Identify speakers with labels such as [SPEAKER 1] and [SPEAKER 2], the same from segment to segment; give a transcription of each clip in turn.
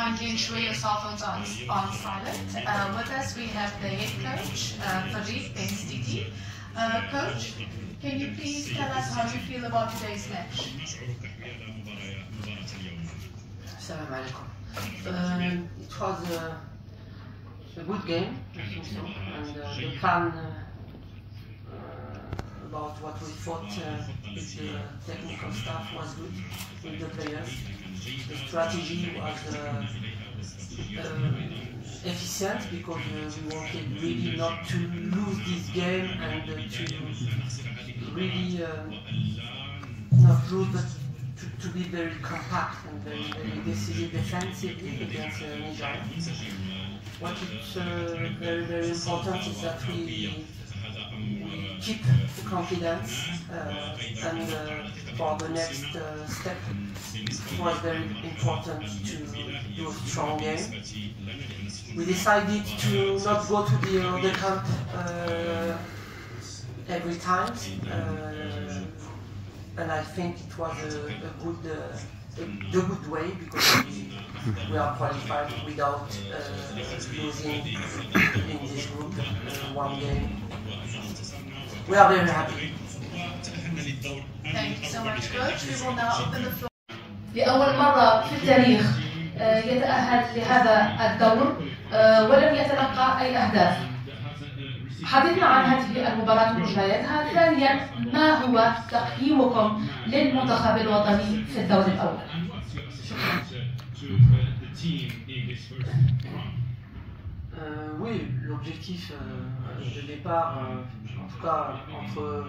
[SPEAKER 1] kindly ensure your cell phones are on silent. With us we have the head coach, Farid Ben-Stiti. Coach, can you please tell us how you feel about today's match?
[SPEAKER 2] Assalamu alaikum. It was a good game, I think so, and the plan about what we thought with the technical staff was good with the players. The strategy was efficient because we wanted really not to lose this game and to really not lose, but to be very compact and very decisive defensively against Nigeria. What is very, very important is that we keep the confidence and for the next step it was very important to do a strong game. We decided to not go to the other camp every time, and I think it was a good way because we are qualified without losing in this group one game. We are very happy.
[SPEAKER 1] Thank you so much, Coach. We will now open the floor.
[SPEAKER 3] لأول مرة في التاريخ يتأهل لهذا الدور ولم يتلقى أي أهداف. حدثنا عن هذه المباراة ومجرياتها. ثانيا، ما هو تقييمكم للمنتخب الوطني في الدور الأول؟
[SPEAKER 2] Oui, l'objectif de départ, en tout cas entre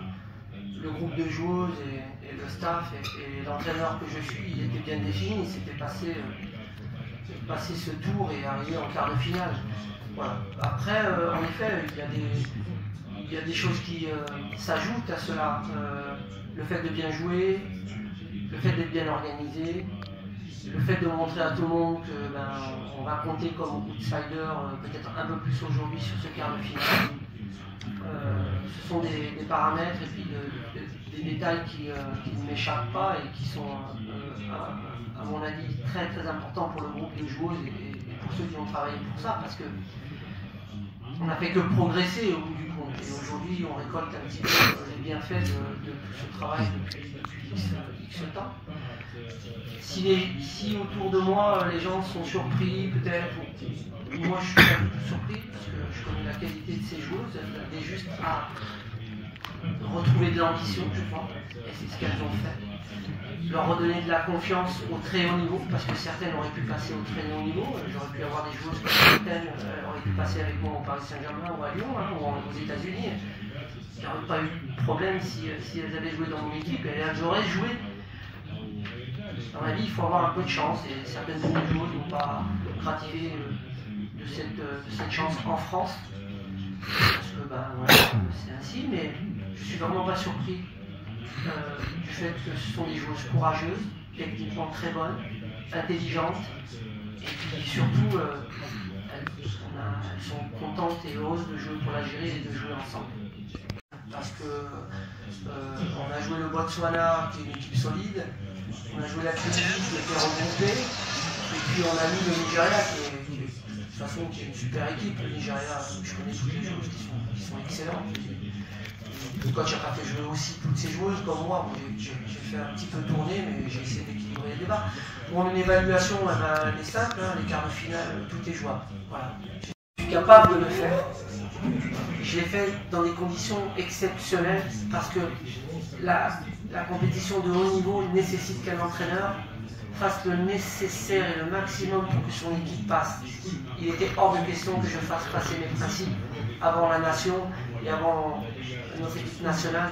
[SPEAKER 2] le groupe de joueuses et le staff et l'entraîneur que je suis, il était bien défini. C'était passer ce tour et arriver en quart de finale. Voilà. Après, en effet, il y a des choses qui s'ajoutent à cela. Le fait de bien jouer, le fait d'être bien organisé, le fait de montrer à tout le monde qu'on va compter comme outsider peut-être un peu plus aujourd'hui sur ce quart de finale. Ce sont des paramètres et puis des détails qui ne m'échappent pas et qui sont, à mon avis, très très importants pour le groupe de joueuses et pour ceux qui ont travaillé pour ça, parce que on n'a fait que progresser au bout du compte. Et aujourd'hui, on récolte un petit peu les bienfaits de tout ce travail depuis X temps. Si autour de moi, les gens sont surpris, peut-être, moi je suis pas du tout surpris, parce que je connais la qualité de ces joueuses, elles avaient juste à retrouver de l'ambition, je crois, et c'est ce qu'elles ont fait. Leur redonner de la confiance au très haut niveau, parce que certaines auraient pu passer au très haut niveau. J'aurais pu avoir des joueuses comme certaines auraient pu passer avec moi au Paris Saint-Germain ou à Lyon, ou aux États-Unis. Il n'y aurait pas eu de problème si elles avaient joué dans mon équipe, et elles auraient joué. Dans la vie, il faut avoir un peu de chance, et certaines joueuses n'ont pas gratifié de cette chance en France. Parce que voilà, c'est ainsi, mais je suis vraiment pas surpris du fait que ce sont des joueuses courageuses, techniquement très bonnes, intelligentes, et puis surtout elles sont contentes et heureuses de jouer pour l'Algérie et de jouer ensemble. Parce que on a joué le Botswana qui est une équipe solide, on a joué la Tunisie qui était regroupée, et puis on a mis le Nigeria qui est de toute façon qui est une super équipe. Le Nigeria, je connais toutes les joueuses qui sont excellentes. Le coach n'a pas fait jouer aussi toutes ces joueuses comme moi. J'ai fait un petit peu tourner, mais j'ai essayé d'équilibrer les débats. Pour une évaluation, elle est simple, hein, les quarts de finale, tout est jouable. Voilà. Je suis capable de le faire. Je l'ai fait dans des conditions exceptionnelles parce que la compétition de haut niveau nécessite qu'un entraîneur fasse le nécessaire et le maximum pour que son équipe passe. Il était hors de question que je fasse passer mes principes avant la nation et avant notre équipe nationale.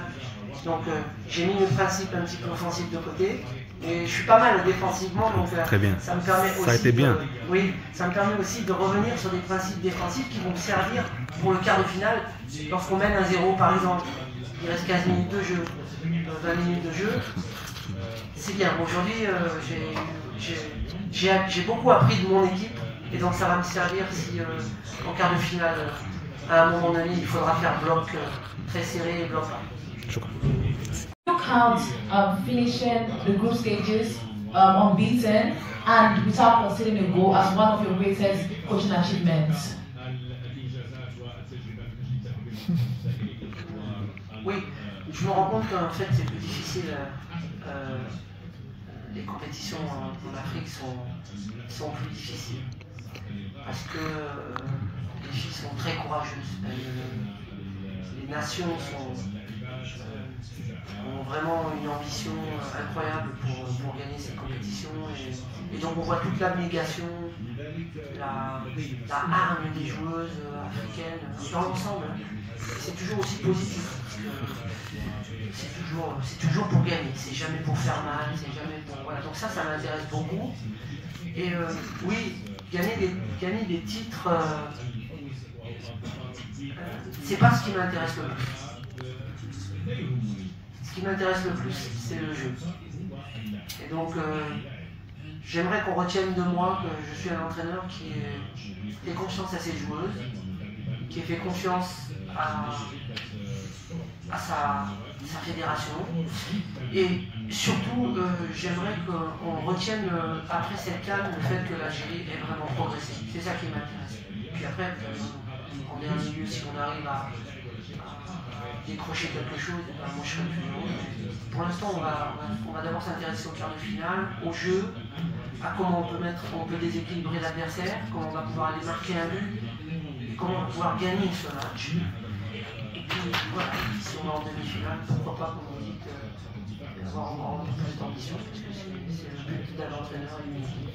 [SPEAKER 2] Donc j'ai mis mes principes un petit peu offensifs de côté. Et je suis pas mal défensivement, donc
[SPEAKER 4] très bien.
[SPEAKER 2] Ça me permet aussi
[SPEAKER 4] ça a été bien.
[SPEAKER 2] Oui, ça me permet aussi de revenir sur des principes défensifs qui vont me servir pour le quart de finale. Lorsqu'on mène 1-0 par exemple, il reste 15 minutes de jeu, 20 minutes de jeu. C'est bien. Aujourd'hui, j'ai beaucoup appris de mon équipe et donc ça va me servir si en quart de finale, à un moment donné, il faudra faire bloc très serré et bloc bas.
[SPEAKER 3] You count finishing the group stages unbeaten, and without considering a goal as one of your greatest coaching achievements?
[SPEAKER 2] Oui, je me rends compte qu'en fait c'est plus difficile. Les compétitions en Afrique sont plus difficiles parce que les filles sont très courageuses. Les nations ont vraiment une ambition incroyable pour gagner ces compétitions et donc on voit toute l'abnégation, la hargne des joueuses africaines dans l'ensemble. C'est toujours aussi positif. C'est toujours pour gagner, c'est jamais pour faire mal, c'est jamais pour... Voilà, donc ça m'intéresse beaucoup. Et oui, gagner des titres, c'est pas ce qui m'intéresse le plus. Ce qui m'intéresse le plus, c'est le jeu. Et donc, j'aimerais qu'on retienne de moi que je suis un entraîneur qui fait confiance à ses joueuses, qui fait confiance à sa fédération. Et surtout, j'aimerais qu'on retienne après cette CAN le fait que l'Algérie ait vraiment progressé. C'est ça qui m'intéresse. Puis après, en dernier lieu, si on arrive à décrocher quelque chose, moi je serai plus heureux. Pour l'instant, on va d'abord s'intéresser au quart de finale, au jeu, à comment on peut déséquilibrer l'adversaire, comment on va pouvoir aller marquer un but, et comment on va pouvoir gagner ce match. Et puis voilà, si on est en demi-finale, pourquoi pas, comme on dit, avoir encore plus d'ambition, parce que c'est le but d'un entraîneur et d'une équipe.